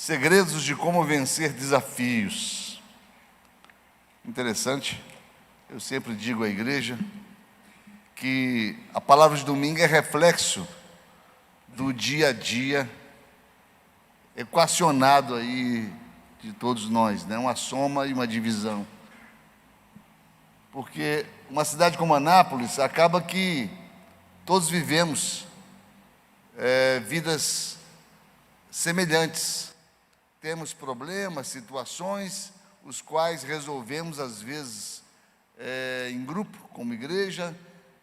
Segredos de como vencer desafios. Interessante, eu sempre digo à igreja que a palavra de domingo é reflexo do dia a dia, equacionado aí de todos nós, né? Uma soma e uma divisão. Porque uma cidade como Anápolis, acaba que todos vivemos vidas semelhantes. Temos problemas, situações, os quais resolvemos às vezes em grupo, como igreja,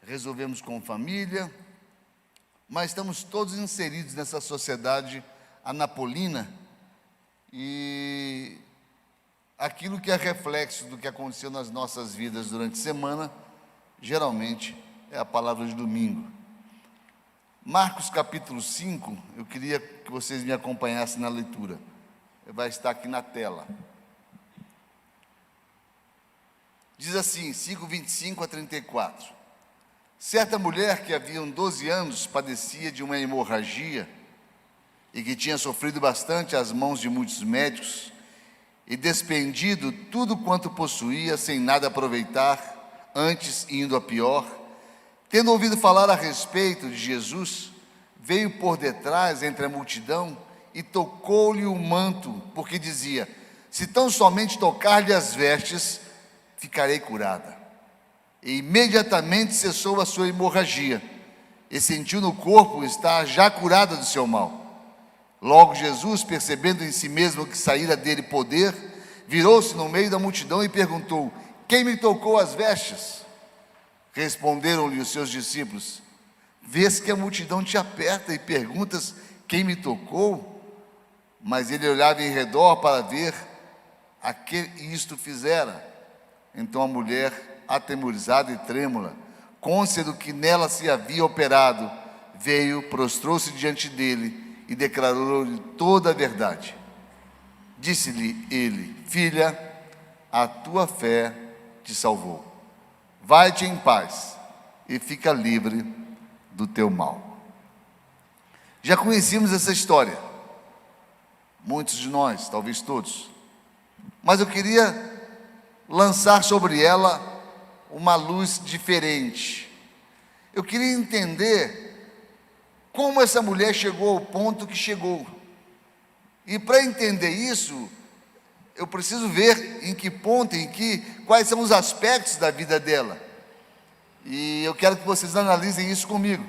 resolvemos com família, mas estamos todos inseridos nessa sociedade anapolina e aquilo que é reflexo do que aconteceu nas nossas vidas durante a semana, geralmente é a palavra de domingo. Marcos capítulo 5, eu queria que vocês me acompanhassem na leitura. Vai estar aqui na tela. Diz assim, 5:25 a 34. Certa mulher que havia 12 anos padecia de uma hemorragia e que tinha sofrido bastante às mãos de muitos médicos e despendido tudo quanto possuía sem nada aproveitar, antes indo a pior, tendo ouvido falar a respeito de Jesus, veio por detrás entre a multidão e tocou-lhe o manto, porque dizia: se tão somente tocar-lhe as vestes, ficarei curada. E imediatamente cessou a sua hemorragia, e sentiu no corpo estar já curada do seu mal. Logo Jesus, percebendo em si mesmo que saíra dele poder, virou-se no meio da multidão e perguntou: quem me tocou as vestes? Responderam-lhe os seus discípulos: vês que a multidão te aperta e perguntas: quem me tocou? Mas ele olhava em redor para ver a que isto fizera. Então a mulher, atemorizada e trêmula, cônscia do que nela se havia operado, veio, prostrou-se diante dele e declarou-lhe toda a verdade. Disse-lhe ele: filha, a tua fé te salvou. Vai-te em paz e fica livre do teu mal. Já conhecíamos essa história, muitos de nós, talvez todos, mas eu queria lançar sobre ela uma luz diferente. Eu queria entender como essa mulher chegou ao ponto que chegou, e para entender isso, eu preciso ver em que ponto, quais são os aspectos da vida dela, e eu quero que vocês analisem isso comigo,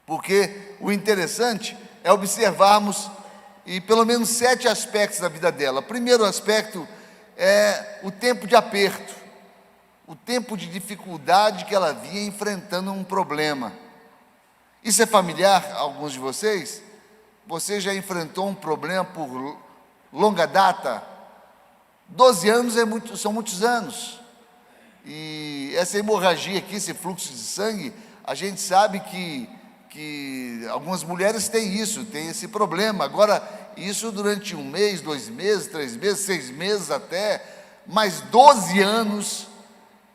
porque o interessante é observarmos e pelo menos 7 aspectos da vida dela. O primeiro aspecto é o tempo de aperto, o tempo de dificuldade que ela vinha enfrentando um problema. Isso é familiar a alguns de vocês? Você já enfrentou um problema por longa data? 12 anos são muitos anos. E essa hemorragia aqui, esse fluxo de sangue, a gente sabe que algumas mulheres têm esse problema. Agora, isso durante 1 mês, 2 meses, 3 meses, 6 meses até, mas 12 anos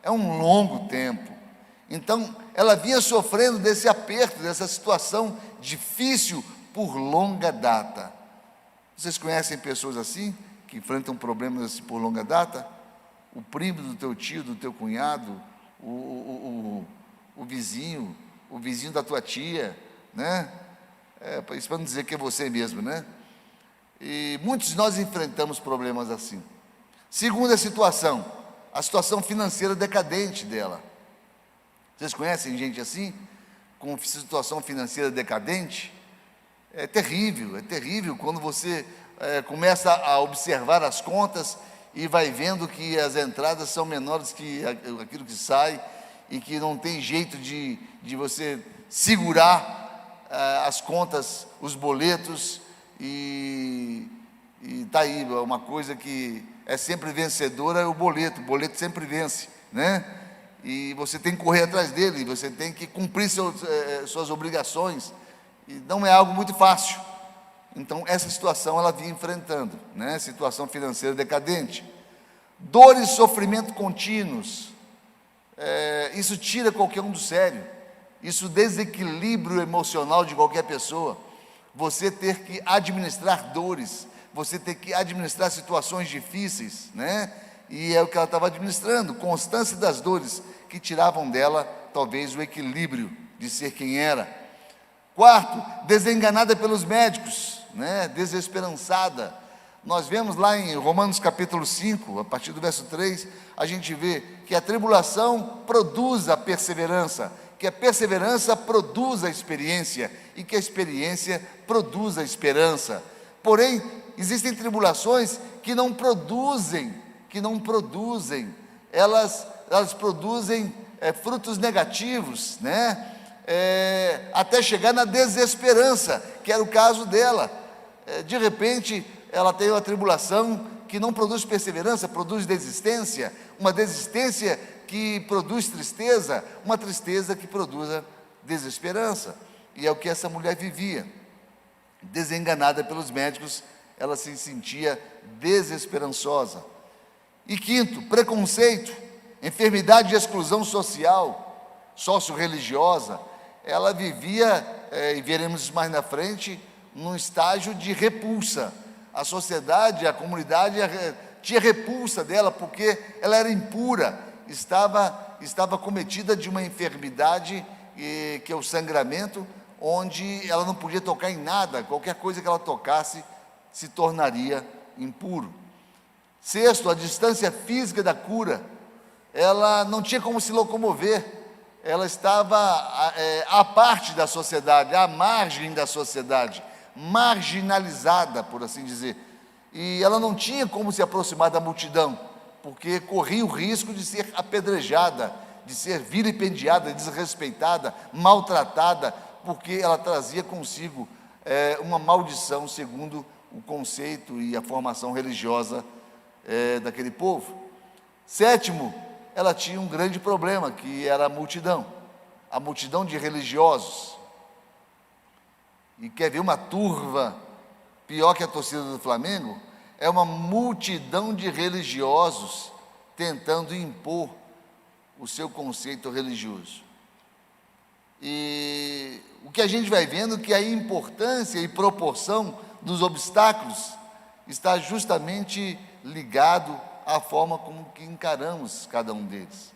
é um longo tempo. Então, ela vinha sofrendo desse aperto, dessa situação difícil por longa data. Vocês conhecem pessoas assim, que enfrentam problemas assim por longa data? O primo do teu tio, do teu cunhado, o vizinho da tua tia, né? Isso para não dizer que é você mesmo, né? E muitos de nós enfrentamos problemas assim. Segunda situação, a situação financeira decadente dela. Vocês conhecem gente assim, com situação financeira decadente? É terrível quando você começa a observar as contas e vai vendo que as entradas são menores que aquilo que sai, e que não tem jeito de você segurar as contas, os boletos, e está aí, uma coisa que é sempre vencedora, é o boleto sempre vence, né? E você tem que correr atrás dele, você tem que cumprir suas obrigações, e não é algo muito fácil. Então essa situação ela vinha enfrentando, né? Situação financeira decadente, dores e sofrimento contínuos. Isso tira qualquer um do sério, isso desequilibra o emocional de qualquer pessoa. você ter que administrar dores, você ter que administrar situações difíceis, né? E é o que ela estava administrando, constância das dores que tiravam dela, talvez, o equilíbrio de ser quem era. Quarto, desenganada pelos médicos, né? Desesperançada. Nós vemos lá em Romanos capítulo 5, a partir do verso 3, a gente vê que a tribulação produz a perseverança, que a perseverança produz a experiência e que a experiência produz a esperança. Porém, existem tribulações que não produzem, elas produzem frutos negativos, né? Até chegar na desesperança, que era o caso dela. De repente, ela tem uma tribulação que não produz perseverança, produz desistência, uma desistência que produz tristeza, uma tristeza que produz desesperança. E é o que essa mulher vivia. Desenganada pelos médicos, ela se sentia desesperançosa. E quinto, preconceito, enfermidade de exclusão social, socio-religiosa. Ela vivia, e veremos isso mais na frente, num estágio de repulsa. A sociedade, a comunidade tinha repulsa dela, porque ela era impura, estava cometida de uma enfermidade, que é o sangramento, onde ela não podia tocar em nada, qualquer coisa que ela tocasse se tornaria impuro. Sexto, a distância física da cura, ela não tinha como se locomover, ela estava à parte da sociedade, à margem da sociedade, marginalizada, por assim dizer, e ela não tinha como se aproximar da multidão, porque corria o risco de ser apedrejada, de ser vilipendiada, desrespeitada, maltratada, porque ela trazia consigo uma maldição, segundo o conceito e a formação religiosa daquele povo. Sétimo, ela tinha um grande problema, que era a multidão de religiosos. E quer ver uma turva pior que a torcida do Flamengo? É uma multidão de religiosos tentando impor o seu conceito religioso. E o que a gente vai vendo é que a importância e proporção dos obstáculos está justamente ligado à forma como que encaramos cada um deles.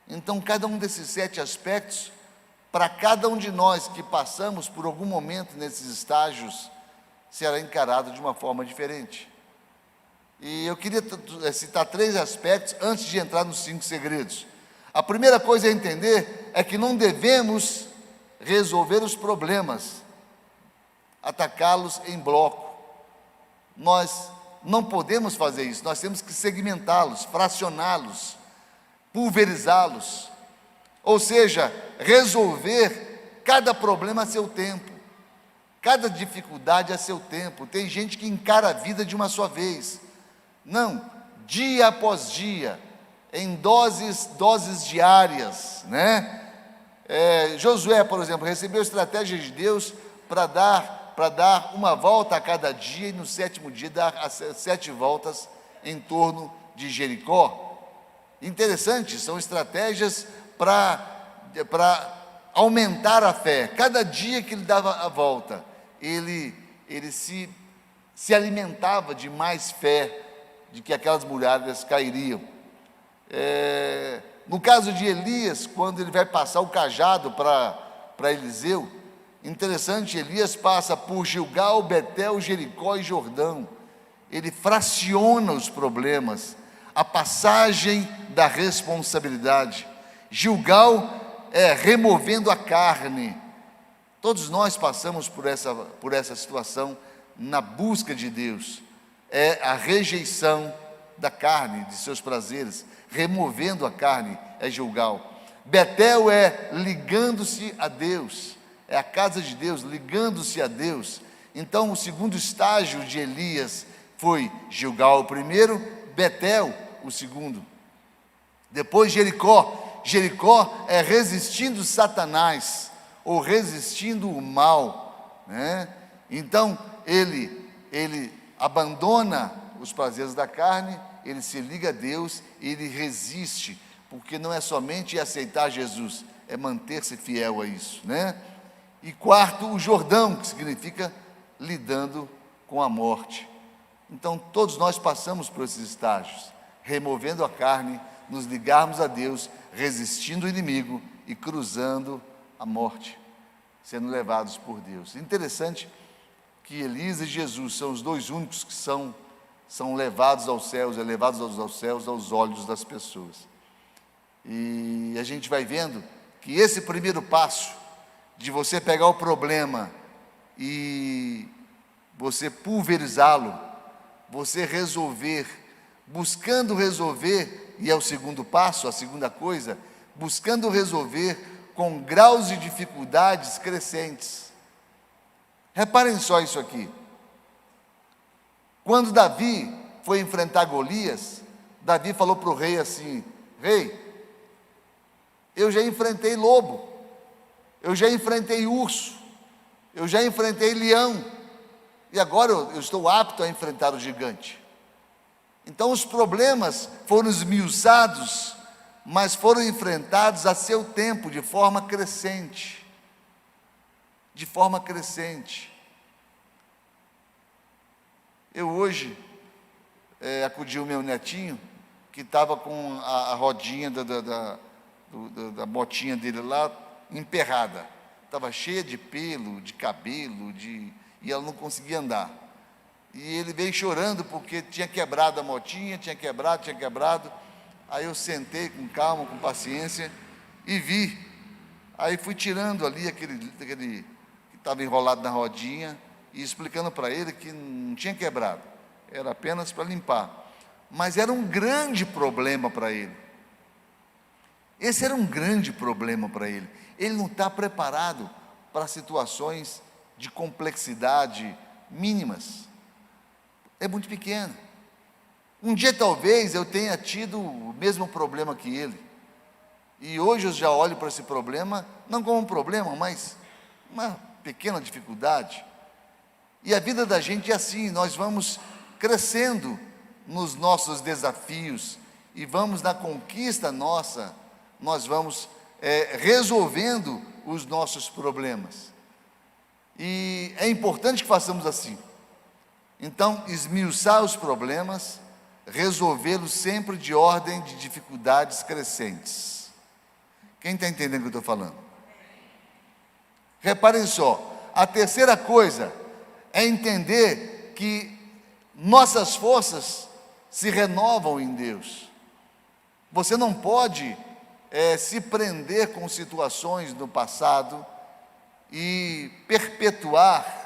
Então, cada um desses 7 aspectos, para cada um de nós que passamos por algum momento nesses estágios, será encarado de uma forma diferente. E eu queria citar 3 aspectos antes de entrar nos 5 segredos. A primeira coisa a entender é que não devemos resolver os problemas, atacá-los em bloco. Nós não podemos fazer isso, nós temos que segmentá-los, fracioná-los, pulverizá-los. Ou seja, resolver cada problema a seu tempo, cada dificuldade a seu tempo. Tem gente que encara a vida de uma só vez. Não, dia após dia, em doses diárias, né? Josué, por exemplo, recebeu estratégia de Deus para dar uma volta a cada dia, e no 7º dia dar as 7 voltas em torno de Jericó. Interessante, são estratégias para aumentar a fé. Cada dia que ele dava a volta, ele se alimentava de mais fé, de que aquelas muralhas cairiam. No caso de Elias, quando ele vai passar o cajado para Eliseu, interessante, Elias passa por Gilgal, Betel, Jericó e Jordão. Ele fraciona os problemas, a passagem da responsabilidade. Gilgal é removendo a carne. Todos nós passamos por essa situação na busca de Deus. É a rejeição da carne, de seus prazeres, removendo a carne, é Gilgal. Betel é ligando-se a Deus, é a casa de Deus, ligando-se a Deus. Então, o segundo estágio de Elias foi Gilgal o primeiro, Betel o segundo. Depois Jericó. Jericó é resistindo Satanás, ou resistindo o mal, né? Então, ele abandona os prazeres da carne, ele se liga a Deus, ele resiste, porque não é somente aceitar Jesus, é manter-se fiel a isso, né? E quarto, o Jordão, que significa lidando com a morte. Então, todos nós passamos por esses estágios, removendo a carne, nos ligarmos a Deus, resistindo o inimigo e cruzando a morte, sendo levados por Deus. Interessante que Elias e Jesus são os dois únicos que são levados aos céus, elevados aos céus aos olhos das pessoas. E a gente vai vendo que esse primeiro passo, de você pegar o problema e você pulverizá-lo, você resolver, buscando resolver, e é o segundo passo, a segunda coisa, buscando resolver com graus de dificuldades crescentes. Reparem só isso aqui. Quando Davi foi enfrentar Golias, Davi falou para o rei assim: rei, eu já enfrentei lobo, eu já enfrentei urso, eu já enfrentei leão, e agora eu estou apto a enfrentar o gigante. Então os problemas foram esmiuçados, mas foram enfrentados a seu tempo, de forma crescente. De forma crescente. Eu hoje acudi o meu netinho, que estava com a rodinha da botinha dele lá emperrada. Estava cheia de pelo, de cabelo, e ela não conseguia andar. E ele veio chorando porque tinha quebrado a motinha, tinha quebrado. Aí eu sentei com calma, com paciência e vi. Aí fui tirando ali aquele que estava enrolado na rodinha e explicando para ele que não tinha quebrado, era apenas para limpar. Mas era um grande problema para ele. Esse era um grande problema para ele. Ele não está preparado para situações de complexidade mínimas. É muito pequeno. Um dia talvez eu tenha tido o mesmo problema que ele. E hoje eu já olho para esse problema, não como um problema, mas uma pequena dificuldade. E a vida da gente é assim, nós vamos crescendo nos nossos desafios e vamos na conquista nossa, nós vamos resolvendo os nossos problemas. E é importante que façamos assim. Então, esmiuçar os problemas, resolvê-los sempre de ordem de dificuldades crescentes. Quem está entendendo o que eu estou falando? Reparem só, a terceira coisa é entender que nossas forças se renovam em Deus. Você não pode se prender com situações do passado e perpetuar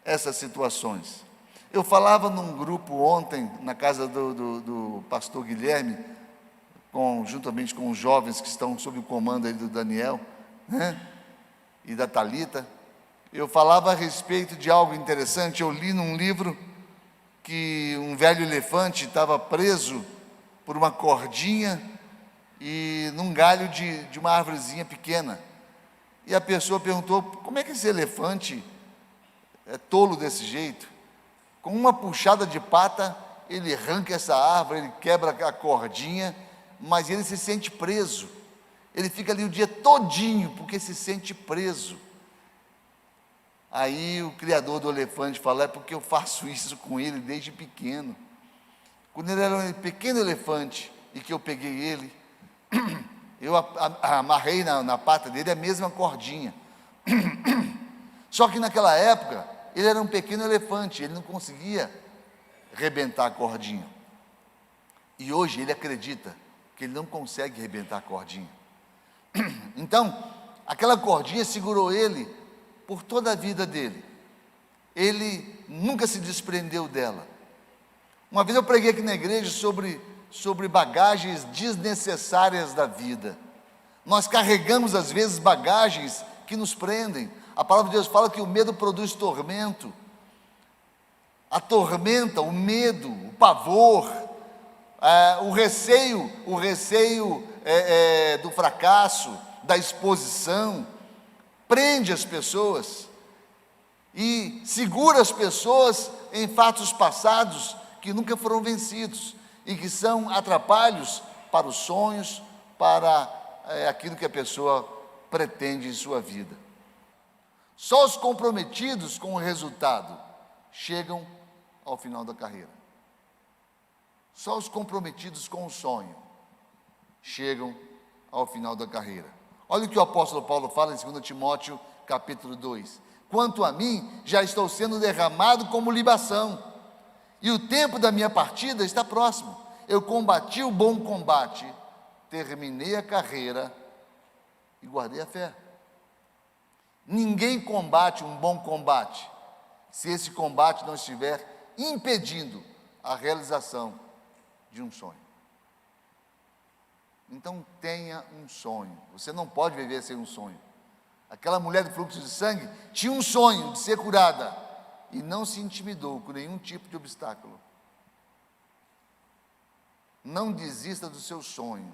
essas situações. Eu falava num grupo ontem, na casa do pastor Guilherme, juntamente com os jovens que estão sob o comando aí do Daniel, né, e da Thalita. Eu falava a respeito de algo interessante. Eu li num livro que um velho elefante estava preso por uma cordinha e num galho de uma árvorezinha pequena. E a pessoa perguntou: como é que esse elefante é tolo desse jeito? Com uma puxada de pata, ele arranca essa árvore, ele quebra a cordinha, mas ele se sente preso. Ele fica ali o dia todinho, porque se sente preso. Aí o criador do elefante fala: é porque eu faço isso com ele desde pequeno. Quando ele era um pequeno elefante e que eu peguei ele, eu amarrei na pata dele a mesma cordinha. Só que naquela época, ele era um pequeno elefante, ele não conseguia rebentar a cordinha. E hoje ele acredita que ele não consegue rebentar a cordinha. Então, aquela cordinha segurou ele por toda a vida dele. Ele nunca se desprendeu dela. Uma vez eu preguei aqui na igreja sobre bagagens desnecessárias da vida. Nós carregamos às vezes bagagens que nos prendem. A palavra de Deus fala que o medo produz tormento. A tormenta, o medo, o pavor, o receio do fracasso, da exposição, prende as pessoas e segura as pessoas em fatos passados que nunca foram vencidos e que são atrapalhos para os sonhos, para aquilo que a pessoa pretende em sua vida. Só os comprometidos com o resultado chegam ao final da carreira. Só os comprometidos com o sonho chegam ao final da carreira. Olha o que o apóstolo Paulo fala em 2 Timóteo, capítulo 2. Quanto a mim, já estou sendo derramado como libação, e o tempo da minha partida está próximo. Eu combati o bom combate, terminei a carreira e guardei a fé. Ninguém combate um bom combate se esse combate não estiver impedindo a realização de um sonho. Então tenha um sonho. Você não pode viver sem um sonho. Aquela mulher do fluxo de sangue tinha um sonho de ser curada e não se intimidou com nenhum tipo de obstáculo. Não desista do seu sonho.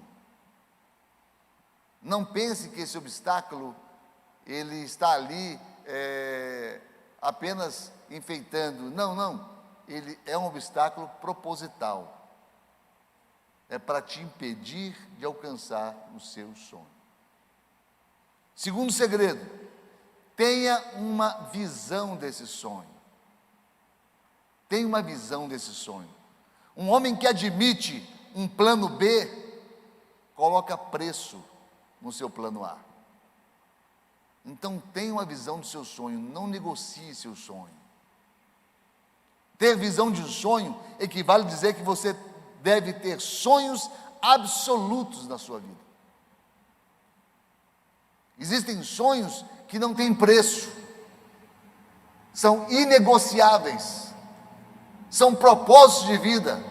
Não pense que esse obstáculo ele está ali apenas enfeitando. Não. Ele é um obstáculo proposital. É para te impedir de alcançar o seu sonho. Segundo segredo, tenha uma visão desse sonho. Tenha uma visão desse sonho. Um homem que admite um plano B, coloca preço no seu plano A. Então tenha uma visão do seu sonho, não negocie seu sonho. Ter visão de um sonho equivale a dizer que você deve ter sonhos absolutos na sua vida. Existem sonhos que não têm preço, são inegociáveis, são propósitos de vida,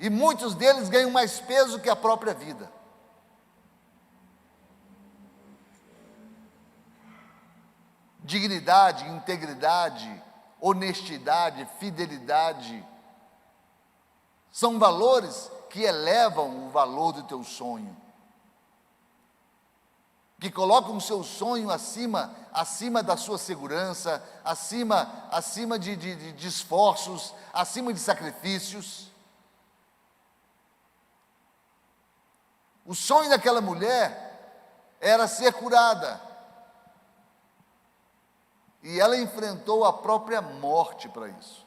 e muitos deles ganham mais peso que a própria vida. Dignidade, integridade, honestidade, fidelidade, são valores que elevam o valor do teu sonho, que colocam o seu sonho acima da sua segurança, acima de esforços, acima de sacrifícios. O sonho daquela mulher era ser curada, e ela enfrentou a própria morte para isso.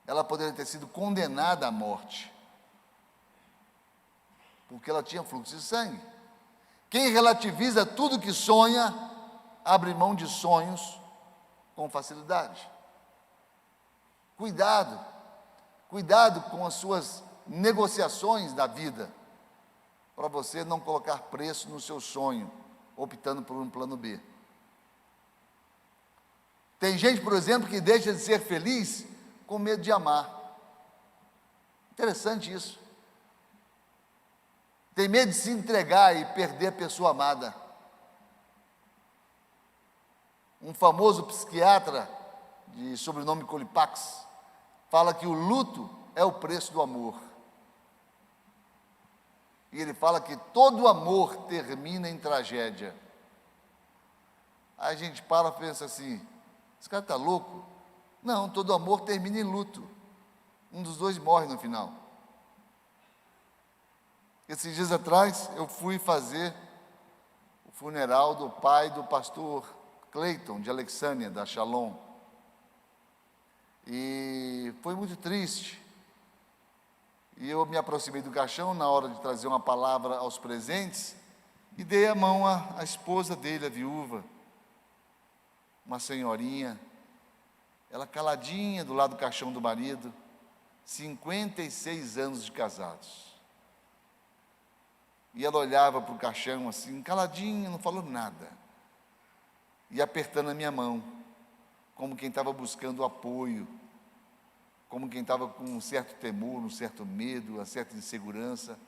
Ela poderia ter sido condenada à morte, porque ela tinha fluxo de sangue. Quem relativiza tudo que sonha, abre mão de sonhos com facilidade. Cuidado com as suas negociações da vida, para você não colocar preço no seu sonho, optando por um plano B. Tem gente, por exemplo, que deixa de ser feliz com medo de amar. Interessante isso. Tem medo de se entregar e perder a pessoa amada. Um famoso psiquiatra, de sobrenome Colipax, fala que o luto é o preço do amor. E ele fala que todo amor termina em tragédia. Aí a gente para e pensa assim, esse cara está louco? Não, todo amor termina em luto. Um dos dois morre no final. Esses dias atrás, eu fui fazer o funeral do pai do pastor Cleiton, de Alexânia, da Shalom. E foi muito triste. E eu me aproximei do caixão na hora de trazer uma palavra aos presentes e dei a mão à esposa dele, a viúva, uma senhorinha, ela caladinha do lado do caixão do marido, 56 anos de casados. E ela olhava para o caixão assim, caladinha, não falou nada. E apertando a minha mão, como quem estava buscando apoio, como quem estava com um certo temor, um certo medo, uma certa insegurança.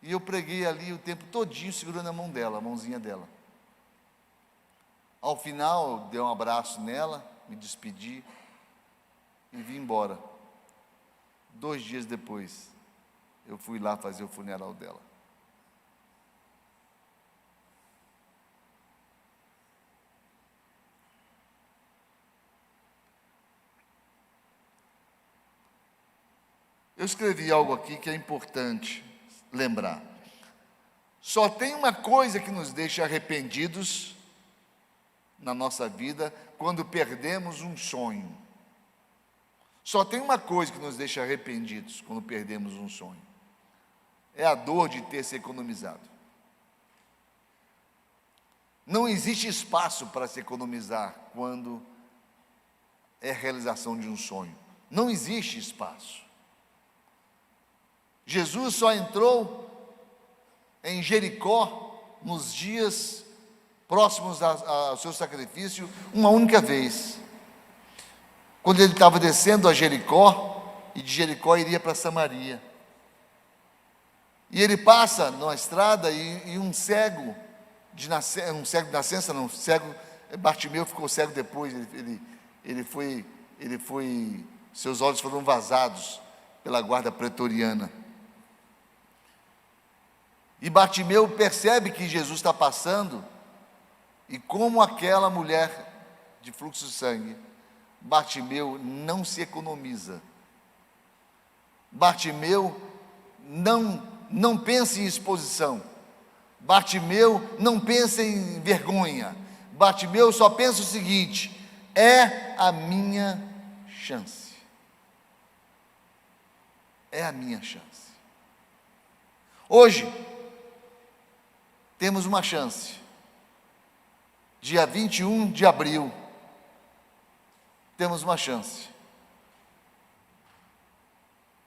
E eu preguei ali o tempo todinho segurando a mão dela, a mãozinha dela. Ao final, eu dei um abraço nela, me despedi e vim embora. 2 dias depois, eu fui lá fazer o funeral dela. Eu escrevi algo aqui que é importante lembrar. Só tem uma coisa que nos deixa arrependidos na nossa vida quando perdemos um sonho. Só tem uma coisa que nos deixa arrependidos quando perdemos um sonho: é a dor de ter se economizado. Não existe espaço para se economizar quando é a realização de um sonho. Não existe espaço. Jesus só entrou em Jericó nos dias próximos ao seu sacrifício uma única vez, quando ele estava descendo a Jericó, e de Jericó iria para Samaria. E ele passa numa estrada e um cego de nascença, Bartimeu ficou cego depois, seus olhos foram vazados pela guarda pretoriana. E Bartimeu percebe que Jesus está passando, e como aquela mulher de fluxo de sangue, Bartimeu não se economiza. Bartimeu não pensa em exposição. Bartimeu não pensa em vergonha. Bartimeu só pensa o seguinte: é a minha chance. É a minha chance. Hoje, temos uma chance. Dia 21 de abril, temos uma chance.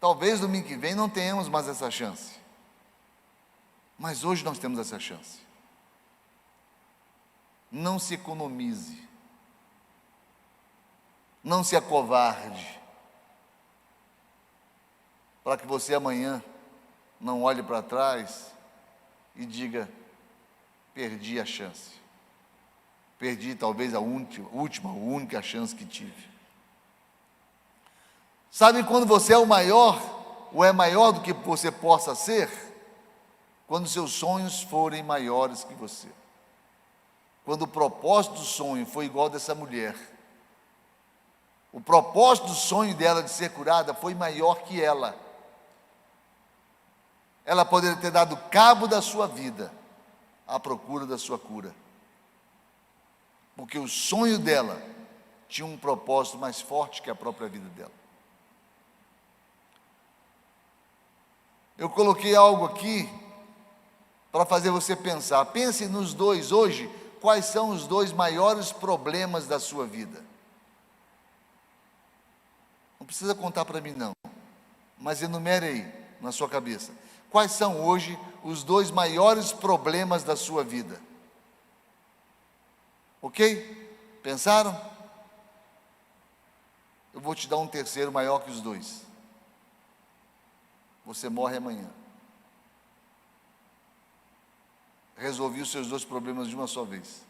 Talvez domingo que vem não tenhamos mais essa chance. Mas hoje nós temos essa chance. Não se economize. Não se acovarde. Para que você amanhã não olhe para trás e diga: perdi a chance. Perdi talvez a única chance que tive. Sabe quando você é o maior, ou é maior do que você possa ser? Quando seus sonhos forem maiores que você. Quando o propósito do sonho foi igual dessa mulher. O propósito do sonho dela de ser curada foi maior que ela. Ela poderia ter dado cabo da sua vida à procura da sua cura. Porque o sonho dela tinha um propósito mais forte que a própria vida dela. Eu coloquei algo aqui para fazer você pensar. Pense nos dois hoje, quais são os dois maiores problemas da sua vida. Não precisa contar para mim não, mas enumere aí na sua cabeça. Quais são hoje os dois maiores problemas da sua vida? Ok? Pensaram? Eu vou te dar um terceiro maior que os dois. Você morre amanhã. Resolvi os seus dois problemas de uma só vez.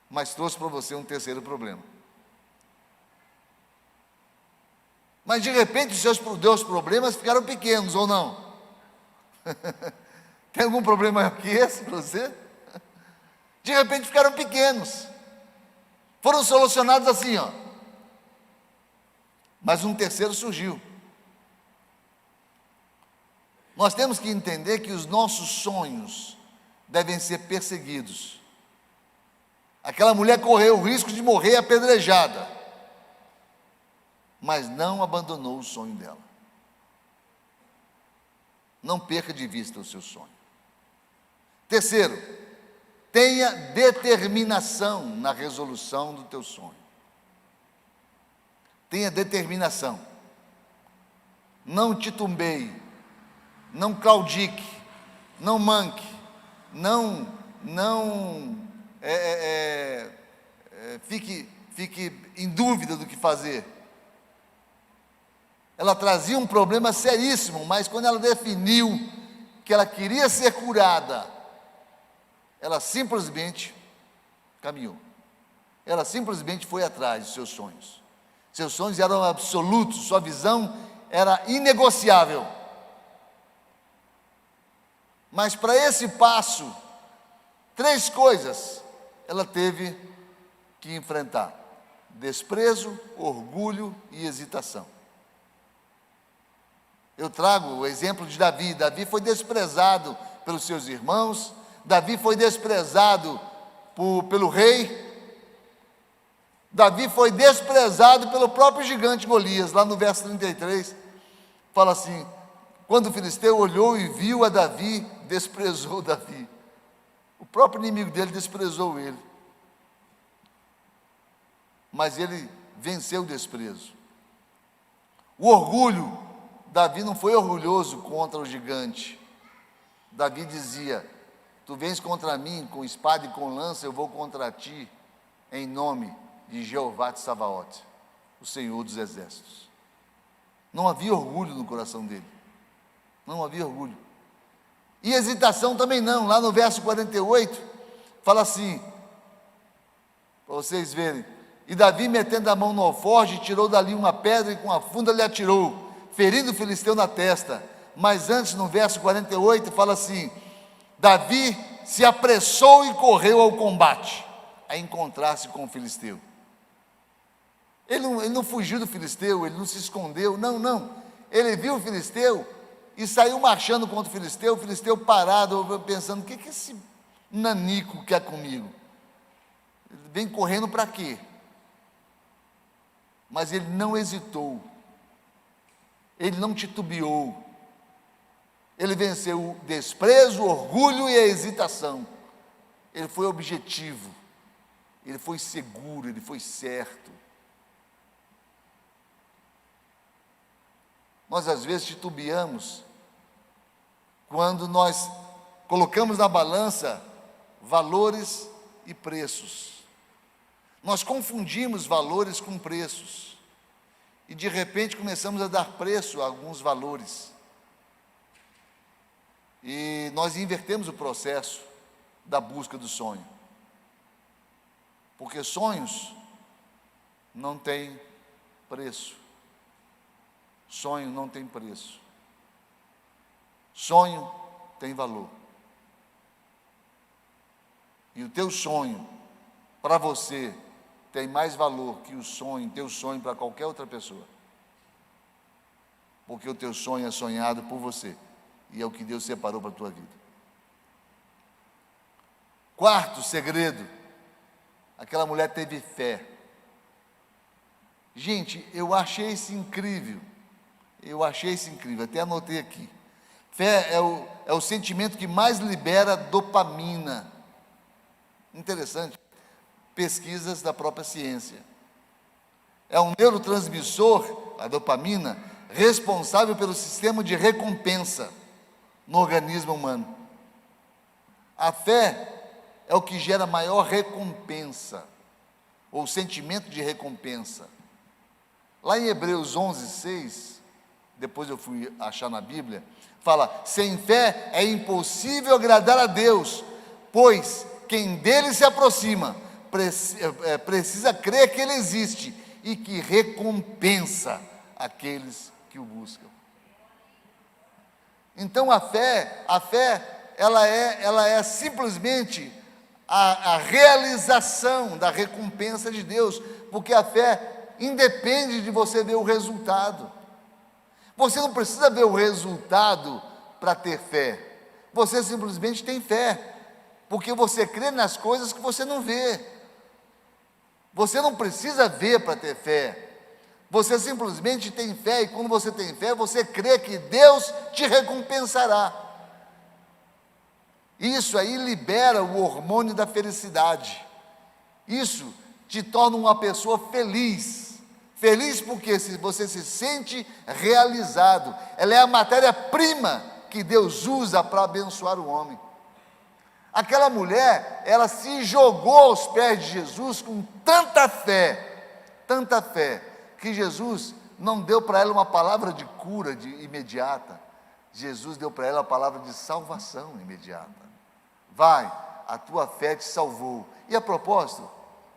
Mas trouxe para você um terceiro problema. Mas de repente os seus dois problemas ficaram pequenos, ou não? Tem algum problema maior que esse para você? De repente ficaram pequenos. Foram solucionados assim, ó. Mas um terceiro surgiu. Nós temos que entender que os nossos sonhos devem ser perseguidos. Aquela mulher correu o risco de morrer apedrejada, mas não abandonou o sonho dela. Não perca de vista o seu sonho. Terceiro, tenha determinação na resolução do teu sonho. Tenha determinação. Não titubeie, não claudique, não manque, fique em dúvida do que fazer. Ela trazia um problema seríssimo, mas quando ela definiu que ela queria ser curada, ela simplesmente caminhou. Ela simplesmente foi atrás dos seus sonhos. Seus sonhos eram absolutos, sua visão era inegociável. Mas para esse passo, 3 coisas ela teve que enfrentar: desprezo, orgulho e hesitação. Eu trago o exemplo de Davi. Davi foi desprezado pelos seus irmãos. Davi foi desprezado pelo rei. Davi foi desprezado pelo próprio gigante Golias. Lá no verso 33, fala assim: quando o filisteu olhou e viu a Davi, desprezou Davi. O próprio inimigo dele desprezou ele. Mas ele venceu o desprezo. O orgulho, Davi não foi orgulhoso contra o gigante. Davi dizia: tu vens contra mim com espada e com lança, eu vou contra ti em nome de Jeová de Sabaote, o Senhor dos exércitos. Não havia orgulho no coração dele. Não havia orgulho. E hesitação também não. Lá no verso 48, fala assim, para vocês verem: e Davi, metendo a mão no alforje, tirou dali uma pedra e com a funda lhe atirou, ferindo o filisteu na testa. Mas antes, no verso 48, fala assim: Davi se apressou e correu ao combate, a encontrar-se com o filisteu. Ele não fugiu do filisteu, ele não se escondeu, não. Ele viu o filisteu e saiu marchando contra o filisteu parado, pensando: o que esse nanico quer comigo? Ele vem correndo para quê? Mas ele não hesitou, ele não titubeou, ele venceu o desprezo, o orgulho e a hesitação. Ele foi objetivo, ele foi seguro, ele foi certo. Nós às vezes titubeamos quando nós colocamos na balança valores e preços. Nós confundimos valores com preços e de repente começamos a dar preço a alguns valores. E nós invertemos o processo da busca do sonho. Porque sonhos não têm preço. Sonho não tem preço. Sonho tem valor. E o teu sonho, para você, tem mais valor que o sonho, teu sonho para qualquer outra pessoa. Porque o teu sonho é sonhado por você. E é o que Deus separou para a tua vida. Quarto segredo: aquela mulher teve fé. Gente, eu achei isso incrível. Até anotei aqui. Fé é o sentimento que mais libera dopamina. Interessante. Pesquisas da própria ciência. É um neurotransmissor, a dopamina, responsável pelo sistema de recompensa no organismo humano. A fé é o que gera maior recompensa, ou sentimento de recompensa. Lá em Hebreus 11:6, depois eu fui achar na Bíblia, fala: sem fé é impossível agradar a Deus, pois quem dele se aproxima precisa crer que ele existe e que recompensa aqueles que o buscam. Então a fé ela é simplesmente a realização da recompensa de Deus, porque a fé independe de você ver o resultado. Você não precisa ver o resultado para ter fé. Você simplesmente tem fé, porque você crê nas coisas que você não vê. Você não precisa ver para ter fé. Você simplesmente tem fé, e quando você tem fé, você crê que Deus te recompensará. Isso aí libera o hormônio da felicidade. Isso te torna uma pessoa feliz. Feliz porque você se sente realizado. Ela é a matéria-prima que Deus usa para abençoar o homem. Aquela mulher, ela se jogou aos pés de Jesus com tanta fé, que Jesus não deu para ela uma palavra de cura imediata. Jesus deu para ela a palavra de salvação imediata. Vai, a tua fé te salvou. E a propósito,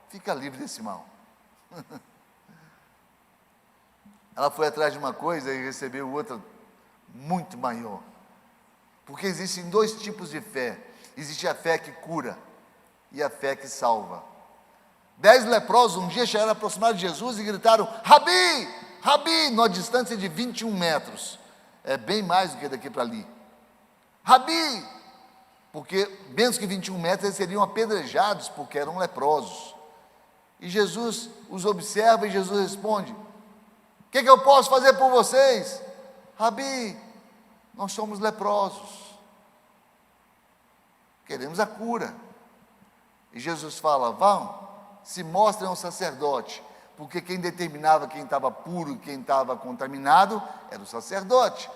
fica livre desse mal. Ela foi atrás de uma coisa e recebeu outra muito maior. Porque existem dois tipos de fé. Existe a fé que cura e a fé que salva. 10 leprosos um dia chegaram aproximados de Jesus e gritaram: Rabi, Rabi, numa distância de 21 metros. É bem mais do que daqui para ali. Rabi, porque menos que 21 metros eles seriam apedrejados, porque eram leprosos. E Jesus os observa e Jesus responde: o que eu posso fazer por vocês? Rabi, nós somos leprosos, queremos a cura. E Jesus fala: vão, se mostrem ao sacerdote, porque quem determinava quem estava puro e quem estava contaminado era o sacerdote.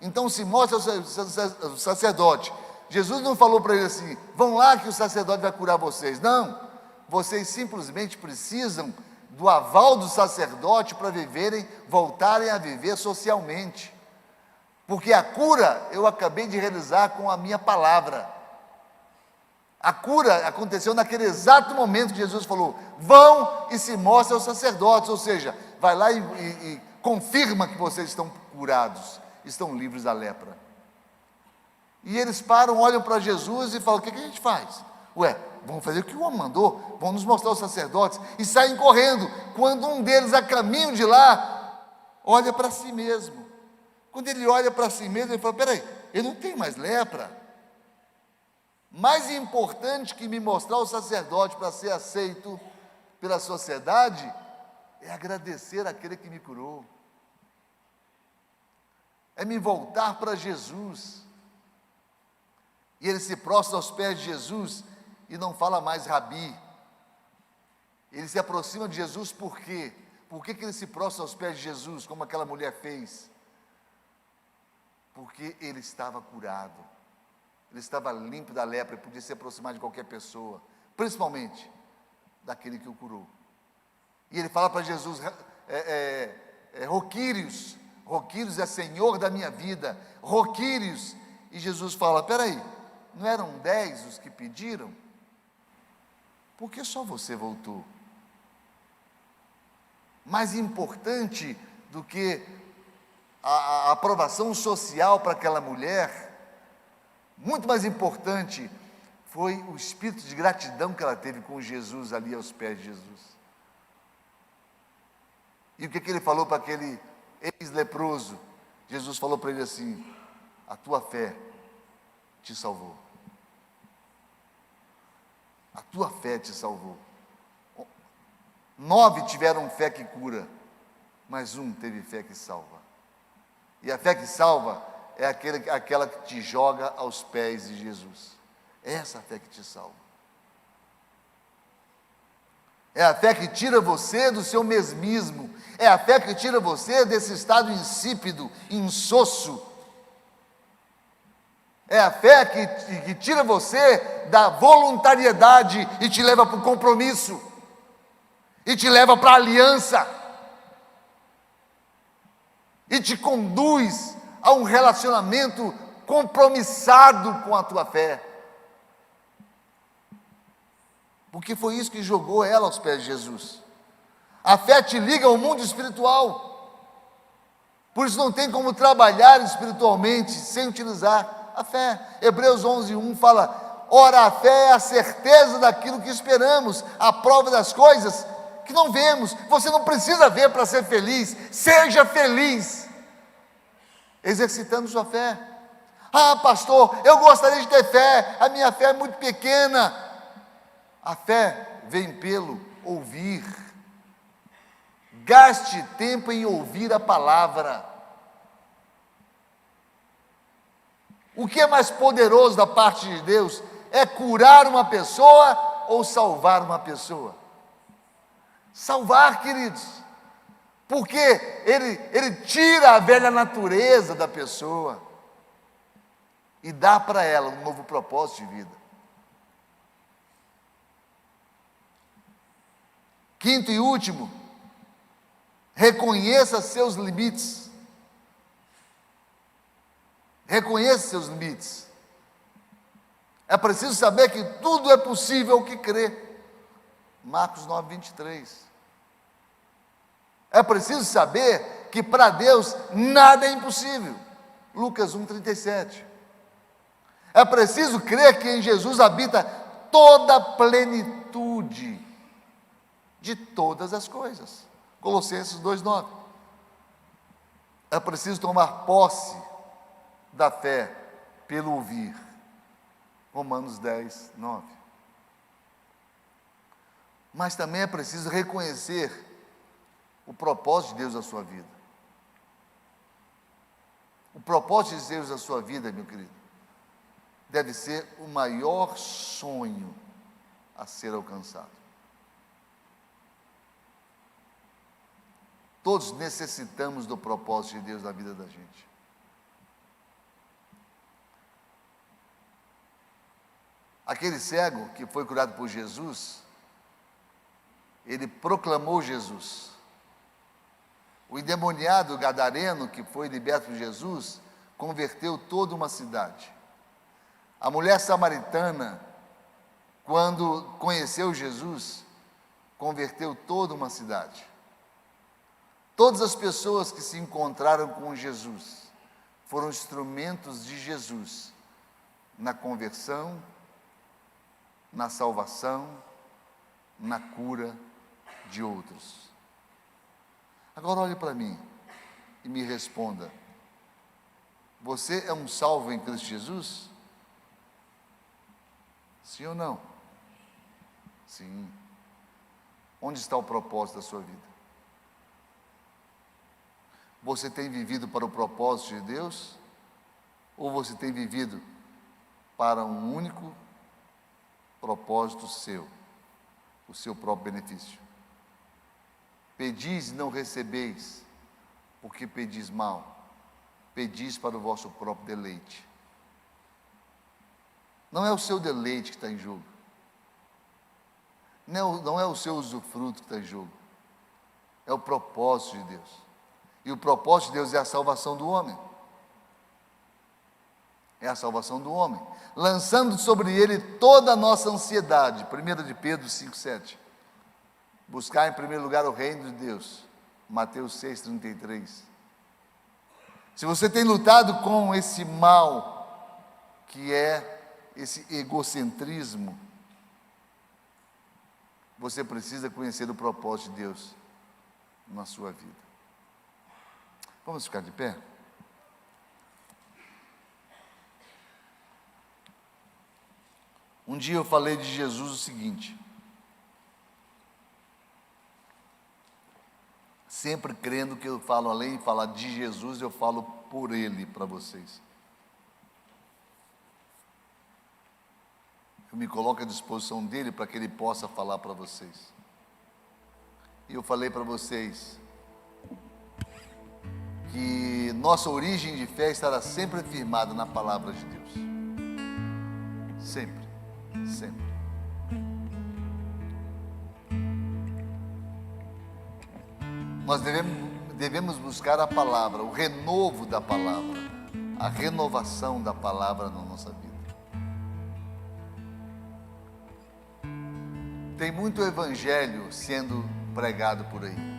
Então se mostra ao sacerdote. Jesus não falou para ele assim: vão lá que o sacerdote vai curar vocês. Não, vocês simplesmente precisam do aval do sacerdote para voltarem a viver socialmente. Porque a cura eu acabei de realizar com a minha palavra. A cura aconteceu naquele exato momento que Jesus falou: vão e se mostrem aos sacerdotes, ou seja, vai lá e confirma que vocês estão curados, estão livres da lepra. E eles param, olham para Jesus e falam: o que a gente faz? Ué, vamos fazer o que o homem mandou, vamos nos mostrar aos sacerdotes, e saem correndo. Quando um deles, a caminho de lá, olha para si mesmo. Quando ele olha para si mesmo, ele fala: peraí, eu não tenho mais lepra. Mais importante que me mostrar o sacerdote para ser aceito pela sociedade é agradecer àquele que me curou, é me voltar para Jesus. E ele se prostra aos pés de Jesus e não fala mais Rabi. Ele se aproxima de Jesus por quê? Por que ele se prostra aos pés de Jesus, como aquela mulher fez? Porque ele estava curado. Ele estava limpo da lepra e podia se aproximar de qualquer pessoa, principalmente daquele que o curou. E ele fala para Jesus: Roquírios, Roquírios é Senhor da minha vida, Roquírios. E Jesus fala: peraí, não eram 10 os que pediram? Por que só você voltou? Mais importante do que a aprovação social para aquela mulher, muito mais importante foi o espírito de gratidão que ela teve com Jesus ali aos pés de Jesus. E o que ele falou para aquele ex-leproso? Jesus falou para ele assim: a tua fé te salvou. A tua fé te salvou. 9 tiveram fé que cura, mas um teve fé que salva. E a fé que salva é aquela que te joga aos pés de Jesus. É essa a fé que te salva. É a fé que tira você do seu mesmismo. É a fé que tira você desse estado insípido, insosso. É a fé que tira você da voluntariedade e te leva para o compromisso. E te leva para a aliança. E te conduz a um relacionamento compromissado com a tua fé. Porque foi isso que jogou ela aos pés de Jesus. A fé te liga ao mundo espiritual. Por isso não tem como trabalhar espiritualmente sem utilizar a fé. Hebreus 11:1 fala: ora, a fé é a certeza daquilo que esperamos, a prova das coisas que não vemos. Você não precisa ver para ser feliz. Seja feliz exercitando sua fé. Ah, pastor, eu gostaria de ter fé, a minha fé é muito pequena. A fé vem pelo ouvir. Gaste tempo em ouvir a palavra. O que é mais poderoso da parte de Deus? É curar uma pessoa ou salvar uma pessoa? Salvar, queridos. Porque ele tira a velha natureza da pessoa e dá para ela um novo propósito de vida. Quinto e último, reconheça seus limites. Reconheça seus limites. É preciso saber que tudo é possível ao que crê. Marcos 9:23. É preciso saber que para Deus nada é impossível. Lucas 1:37. É preciso crer que em Jesus habita toda a plenitude de todas as coisas. Colossenses 2:9. É preciso tomar posse da fé pelo ouvir. Romanos 10, 9. Mas também é preciso reconhecer o propósito de Deus na sua vida. O propósito de Deus na sua vida, meu querido, deve ser o maior sonho a ser alcançado. Todos necessitamos do propósito de Deus na vida da gente. Aquele cego que foi curado por Jesus, ele proclamou Jesus. O endemoniado gadareno que foi liberto por Jesus, converteu toda uma cidade. A mulher samaritana, quando conheceu Jesus, converteu toda uma cidade. Todas as pessoas que se encontraram com Jesus foram instrumentos de Jesus na conversão, na salvação, na cura de outros. Agora olhe para mim e me responda: você é um salvo em Cristo Jesus? Sim ou não? Sim. Onde está o propósito da sua vida? Você tem vivido para o propósito de Deus? Ou você tem vivido para um único propósito seu, o seu próprio benefício? Pedis e não recebeis, porque pedis mal. Pedis para o vosso próprio deleite. Não é o seu deleite que está em jogo. Não é o seu usufruto que está em jogo. É o propósito de Deus. E o propósito de Deus é a salvação do homem. É a salvação do homem. Lançando sobre ele toda a nossa ansiedade. 1 de Pedro 5,7. Buscar em primeiro lugar o reino de Deus. Mateus 6,33. Se você tem lutado com esse mal, que é esse egocentrismo, você precisa conhecer o propósito de Deus na sua vida. Vamos ficar de pé? Um dia eu falei de Jesus o seguinte: sempre crendo que eu falo, além de falar de Jesus, eu falo por Ele para vocês. Eu me coloco à disposição dEle para que Ele possa falar para vocês. E eu falei para vocês que nossa origem de fé estará sempre firmada na palavra de Deus. Sempre, sempre. Nós devemos buscar a palavra, o renovo da palavra, a renovação da palavra na nossa vida. Tem muito evangelho sendo pregado por aí.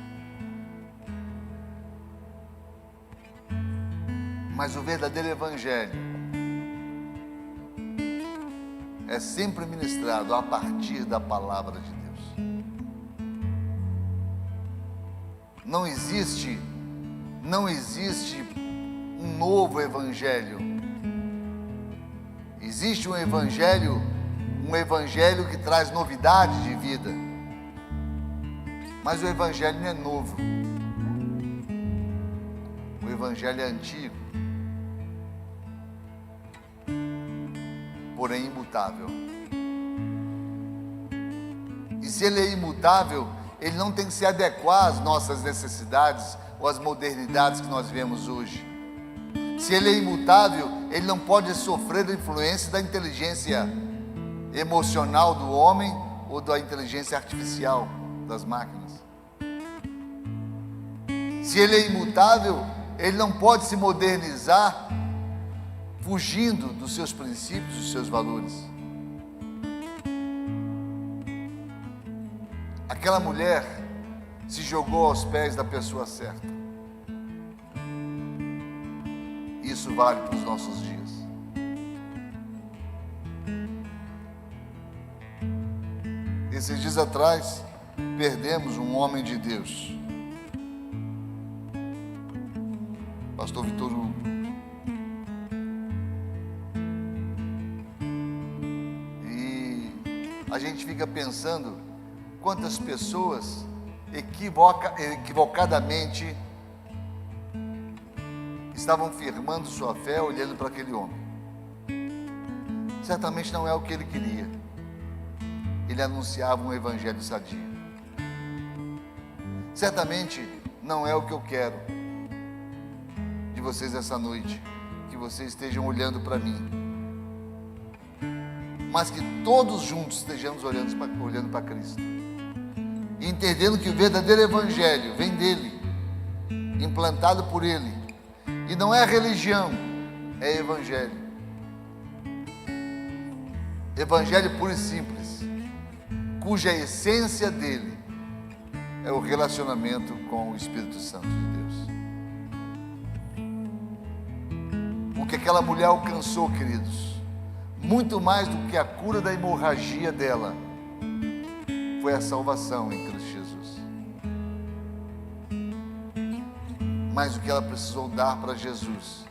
Mas o verdadeiro evangelho é sempre ministrado a partir da palavra de Deus. Não existe um novo evangelho. Existe um evangelho que traz novidade de vida. Mas o evangelho não é novo. O evangelho é antigo, porém imutável. E se ele é imutável, ele não tem que se adequar às nossas necessidades ou às modernidades que nós vemos hoje. Se ele é imutável, ele não pode sofrer a influência da inteligência emocional do homem ou da inteligência artificial das máquinas. Se ele é imutável, ele não pode se modernizar fugindo dos seus princípios, dos seus valores. Aquela mulher se jogou aos pés da pessoa certa. Isso vale para os nossos dias. Esses dias atrás, perdemos um homem de Deus, Pastor Vitor Hugo. a gente fica pensando quantas pessoas equivocadamente estavam firmando sua fé olhando para aquele homem. Certamente não é o que ele queria. Ele anunciava um evangelho sadio. Certamente não é o que eu quero de vocês essa noite, que vocês estejam olhando para mim, mas que todos juntos estejamos olhando para Cristo, e entendendo que o verdadeiro evangelho vem dele, implantado por ele, e não é religião, é evangelho. Evangelho puro e simples, cuja essência dele é o relacionamento com o Espírito Santo de Deus. O que aquela mulher alcançou, queridos, muito mais do que a cura da hemorragia dela, foi a salvação em Cristo Jesus. Mas o que ela precisou dar para Jesus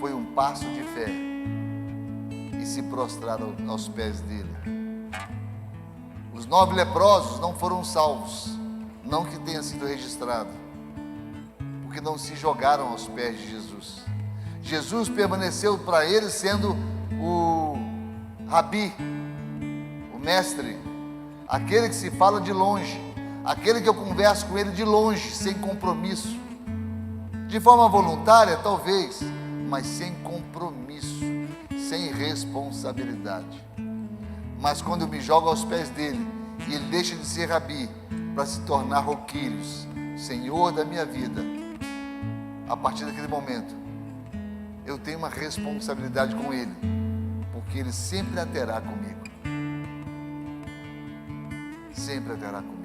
foi um passo de fé e se prostrar aos pés dele. Os 9 leprosos não foram salvos, não que tenha sido registrado, porque não se jogaram aos pés de Jesus. Jesus permaneceu para eles sendo o rabi, o mestre, aquele que se fala de longe, aquele que eu converso com ele de longe, sem compromisso, de forma voluntária talvez, mas sem compromisso, sem responsabilidade. Mas quando eu me jogo aos pés dele, e ele deixa de ser rabi para se tornar Roquírios, Senhor da minha vida, a partir daquele momento eu tenho uma responsabilidade com ele, porque ele sempre a terá comigo, sempre a terá comigo.